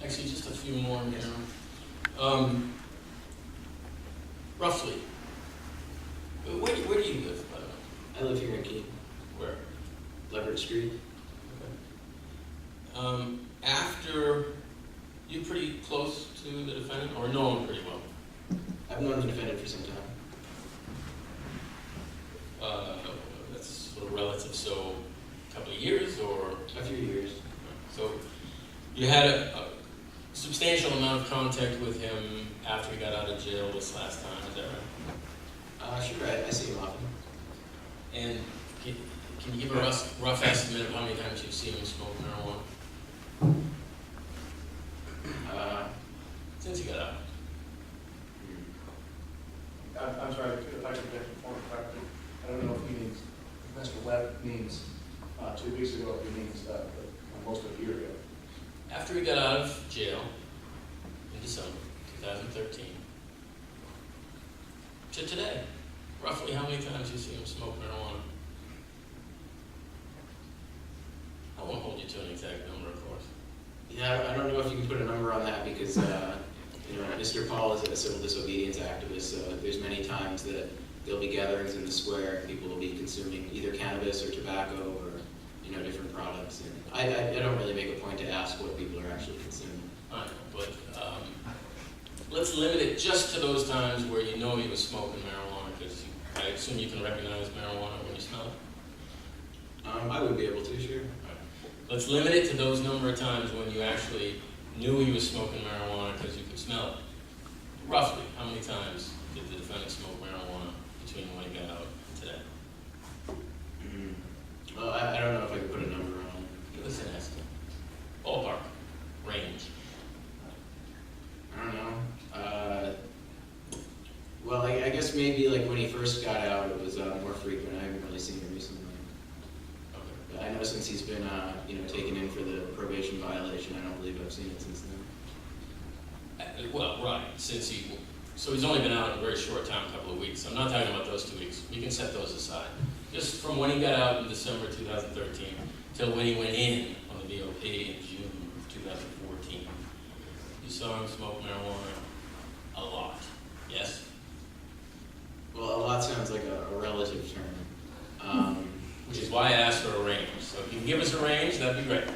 Actually, just a few more now. Roughly, where do you live, by the way? I live here in Keene. Where? Leverett Street. Okay. After, you pretty close to the defendant, or know him pretty well? I've known the defendant for some time. That's sort of relative, so a couple of years, or? A few years. So you had a substantial amount of contact with him after he got out of jail this last time, is that right? Sure, I see him often. And can you give a rough estimate of how many times you've seen him smoke marijuana? Since he got out. I'm sorry, if I could get more correctly. I don't know if he means, if Mr. Webb means 2 weeks ago, if he means almost a year ago. After he got out of jail in December 2013 to today, roughly how many times you see him smoke marijuana? I won't hold you to an exact number, of course. Yeah, I don't know if you can put a number on that because, Mr. Paul is a civil disobedience activist, so there's many times that there'll be gatherings in the square, people will be consuming either cannabis or tobacco or, different products. And I don't really make a point to ask what people are actually consuming. I know, but let's limit it just to those times where you know he was smoking marijuana, because I assume you can recognize marijuana when you smell it? I would be able to, sure. Let's limit it to those number of times when you actually knew he was smoking marijuana because you could smell it. Roughly, how many times did the defendant smoke marijuana between when he got out and today? Well, I don't know if I could put a number on it. Give us an estimate. Ballpark. Range. I don't know. Well, I guess maybe like when he first got out, it was more frequent. I haven't really seen him recently. Okay. But I know since he's been, taken in for the probation violation, I don't believe I've seen it since then. Well, right, so he's only been out a very short time, a couple of weeks. I'm not talking about those 2 weeks. We can set those aside. Just from when he got out in December 2013 till when he went in on the VOP in June 2014, you saw him smoke marijuana a lot, yes? Well, a lot sounds like a relative term. Which is why I asked for a range. So if you can give us a range, that'd be great.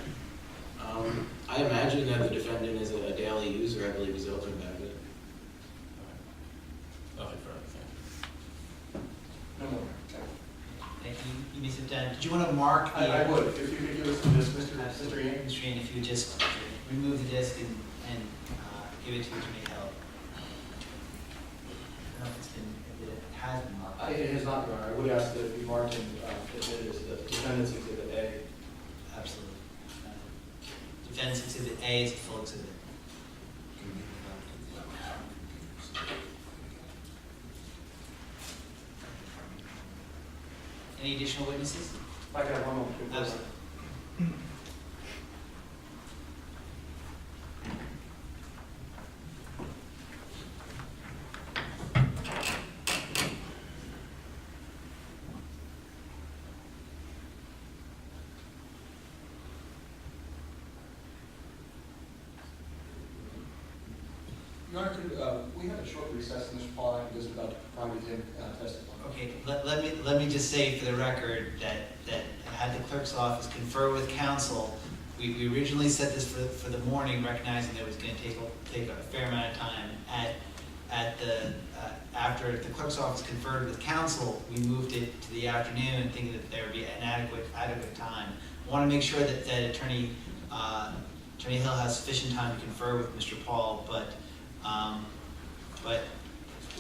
I imagine that the defendant is a daily user. I believe he's open about it. Nothing further, thank you. No more. Thank you. You may sit down. Did you want to mark the... I would, if you could give us this, Mr. Ian. Mr. Ian, if you would just remove the disc and give it to Attorney Hill. I don't know if it's been, if it has been marked. It has not, Your Honor. I would ask that it be marked and admitted as the defendant's exhibit A. Absolutely. Defendant's Exhibit A is a full exhibit. Any additional witnesses? If I could have one moment. please. Absolutely. Your Honor, we have a short recess, and Mr. Paul and I can just about provide him testify. Okay, let me just say for the record that had the clerk's office confer with counsel, we originally set this for the morning, recognizing that it was going to take a fair amount of time. After the clerk's office conferred with counsel, we moved it to the afternoon, thinking that there would be an adequate time. I want to make sure that Attorney Hill has sufficient time to confer with Mr. Paul, but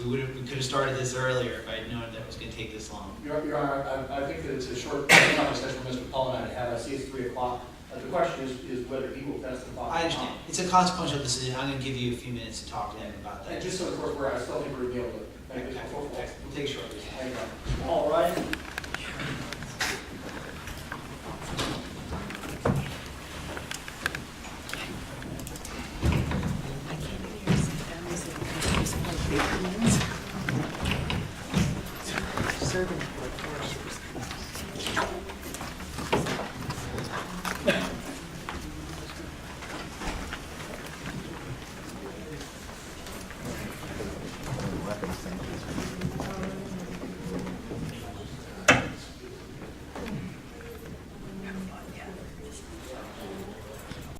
we could have started this earlier if I had known that it was going to take this long. Your Honor, I think that it's a short conversation for Mr. Paul and I to have. I see it's 3 o'clock. The question is whether he will testify. I understand. It's a consequential decision. I'm going to give you a few minutes to talk to him about that. And just so the court, I still think we're going to be able to make this before. We'll take a short recess. Thank you. All right. Serving.